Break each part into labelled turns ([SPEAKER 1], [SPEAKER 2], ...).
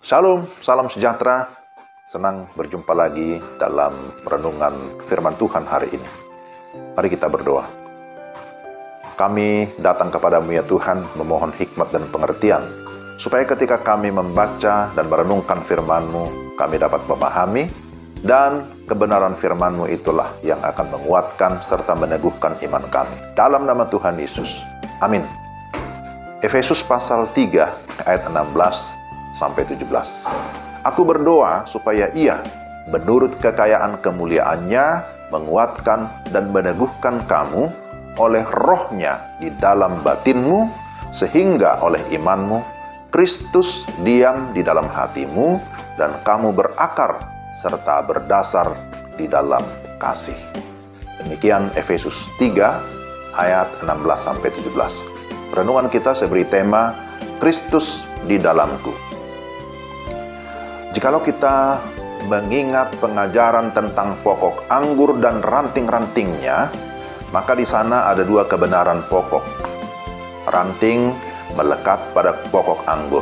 [SPEAKER 1] Shalom, salam sejahtera. Senang berjumpa lagi dalam renungan firman Tuhan hari ini. Mari kita berdoa. Kami datang kepadamu ya Tuhan, memohon hikmat dan pengertian, supaya ketika kami membaca dan merenungkan firman-Mu, kami dapat memahami, dan kebenaran firman-Mu itulah yang akan menguatkan serta meneguhkan iman kami. Dalam nama Tuhan Yesus. Amin. Efesus pasal 3 ayat 16 sampai 17. Aku berdoa supaya Ia, menurut kekayaan kemuliaannya, menguatkan dan meneguhkan kamu oleh rohnya di dalam batinmu, sehingga oleh imanmu, Kristus diam di dalam hatimu, dan kamu berakar serta berdasar di dalam kasih. Demikian Efesus 3 ayat 16 sampai 17. Renungan kita saya beri tema Kristus di dalamku. Jikalau kita mengingat pengajaran tentang pokok anggur dan ranting-rantingnya, maka di sana ada dua kebenaran pokok. Ranting melekat pada pokok anggur.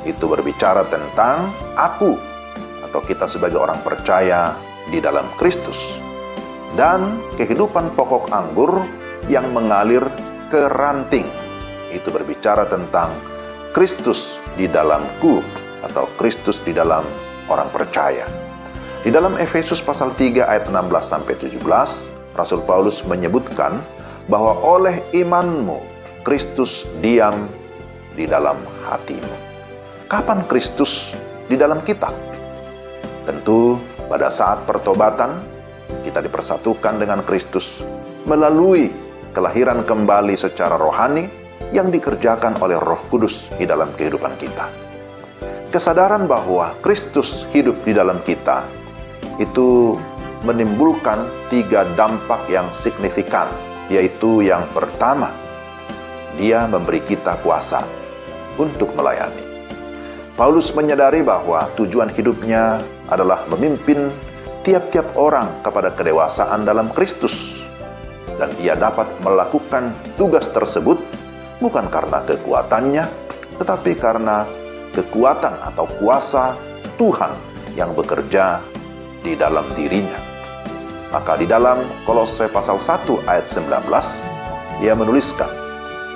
[SPEAKER 1] Itu berbicara tentang aku, atau kita sebagai orang percaya di dalam Kristus. Dan kehidupan pokok anggur yang mengalir ke ranting. Itu berbicara tentang Kristus di dalamku, atau Kristus di dalam orang percaya. Di dalam Efesus pasal 3 ayat 16 sampai 17, Rasul Paulus menyebutkan bahwa oleh imanmu Kristus diam di dalam hatimu. Kapan Kristus di dalam kita? Tentu pada saat pertobatan kita dipersatukan dengan Kristus melalui kelahiran kembali secara rohani yang dikerjakan oleh Roh Kudus di dalam kehidupan kita. Kesadaran bahwa Kristus hidup di dalam kita itu menimbulkan tiga dampak yang signifikan, yaitu yang pertama, Dia memberi kita kuasa untuk melayani. Paulus menyadari bahwa tujuan hidupnya adalah memimpin tiap-tiap orang kepada kedewasaan dalam Kristus, dan ia dapat melakukan tugas tersebut bukan karena kekuatannya, tetapi karena kekuatan atau kuasa Tuhan yang bekerja di dalam dirinya. Maka di dalam Kolose pasal 1 ayat 19, ia menuliskan,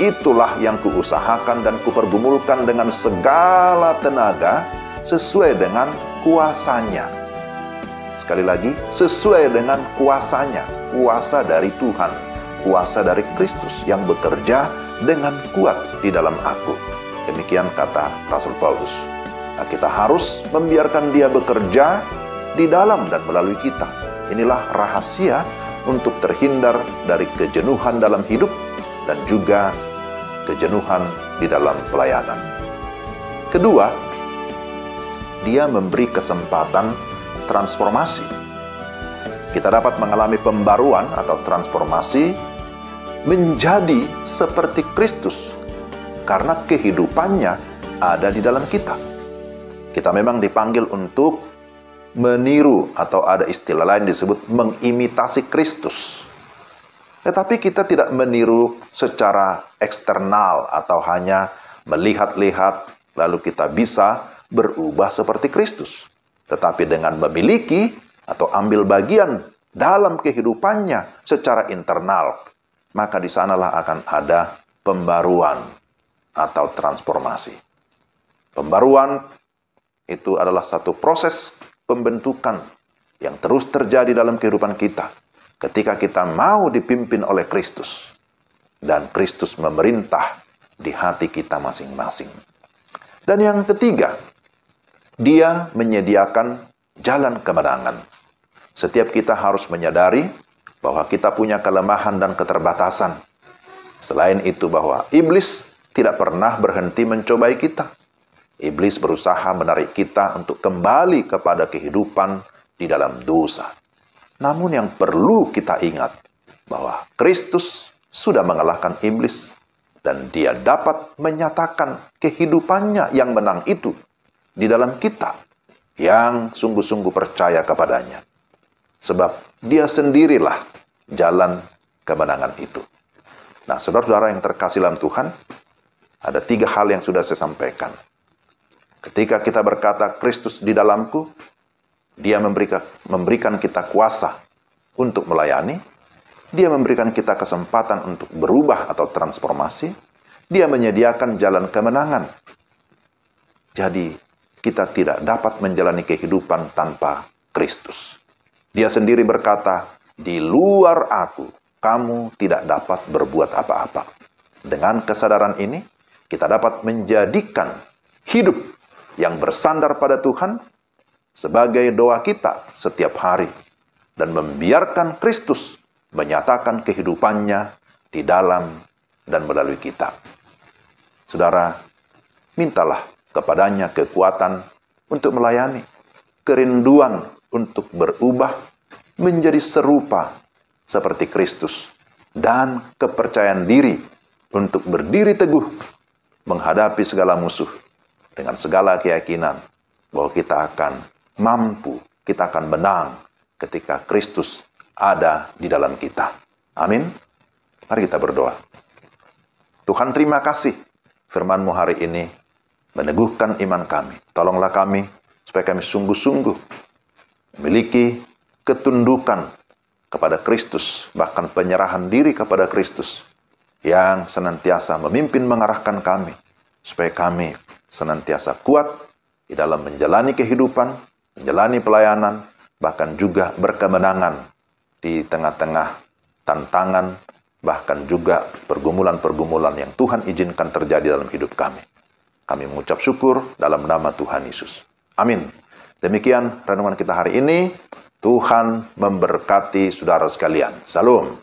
[SPEAKER 1] itulah yang kuusahakan dan kupergumulkan dengan segala tenaga sesuai dengan kuasanya. Sekali lagi, sesuai dengan kuasanya, kuasa dari Tuhan, kuasa dari Kristus yang bekerja dengan kuat di dalam aku. Demikian kata Rasul Paulus. Nah, kita harus membiarkan Dia bekerja di dalam dan melalui kita. Inilah rahasia untuk terhindar dari kejenuhan dalam hidup dan juga kejenuhan di dalam pelayanan. Kedua, Dia memberi kesempatan transformasi. Kita dapat mengalami pembaruan atau transformasi menjadi seperti Kristus, karena kehidupannya ada di dalam kita. Kita memang dipanggil untuk meniru, atau ada istilah lain disebut mengimitasi Kristus. Tetapi kita tidak meniru secara eksternal atau hanya melihat-lihat lalu kita bisa berubah seperti Kristus. Tetapi dengan memiliki atau ambil bagian dalam kehidupannya secara internal, maka di sanalah akan ada pembaruan atau transformasi. Pembaruan itu adalah satu proses pembentukan yang terus terjadi dalam kehidupan kita ketika kita mau dipimpin oleh Kristus dan Kristus memerintah di hati kita masing-masing. Dan yang ketiga, Dia menyediakan jalan kemenangan. Setiap kita harus menyadari bahwa kita punya kelemahan dan keterbatasan. Selain itu, bahwa iblis tidak pernah berhenti mencobai kita. Iblis berusaha menarik kita untuk kembali kepada kehidupan di dalam dosa. Namun yang perlu kita ingat, bahwa Kristus sudah mengalahkan iblis, dan Dia dapat menyatakan kehidupannya yang menang itu di dalam kita, yang sungguh-sungguh percaya kepadanya. Sebab Dia sendirilah jalan kemenangan itu. Nah, saudara-saudara yang terkasih dalam Tuhan, ada 3 hal yang sudah saya sampaikan. Ketika kita berkata Kristus di dalamku, Dia memberikan kita kuasa untuk melayani, Dia memberikan kita kesempatan untuk berubah atau transformasi, Dia menyediakan jalan kemenangan. Jadi, kita tidak dapat menjalani kehidupan tanpa Kristus. Dia sendiri berkata, di luar aku, kamu tidak dapat berbuat apa-apa. Dengan kesadaran ini, kita dapat menjadikan hidup yang bersandar pada Tuhan sebagai doa kita setiap hari, dan membiarkan Kristus menyatakan kehidupannya di dalam dan melalui kita. Saudara, mintalah kepadanya kekuatan untuk melayani, kerinduan untuk berubah menjadi serupa seperti Kristus, dan kepercayaan diri untuk berdiri teguh menghadapi segala musuh dengan segala keyakinan bahwa kita akan mampu, kita akan menang ketika Kristus ada di dalam kita. Amin. Mari kita berdoa. Tuhan, terima kasih firman-Mu hari ini meneguhkan iman kami. Tolonglah kami supaya kami sungguh-sungguh memiliki ketundukan kepada Kristus, bahkan penyerahan diri kepada Kristus yang senantiasa memimpin mengarahkan kami, supaya kami senantiasa kuat di dalam menjalani kehidupan, menjalani pelayanan, bahkan juga berkemenangan di tengah-tengah tantangan, bahkan juga pergumulan-pergumulan yang Tuhan izinkan terjadi dalam hidup kami. Kami mengucap syukur dalam nama Tuhan Yesus. Amin. Demikian renungan kita hari ini. Tuhan memberkati saudara sekalian. Salam.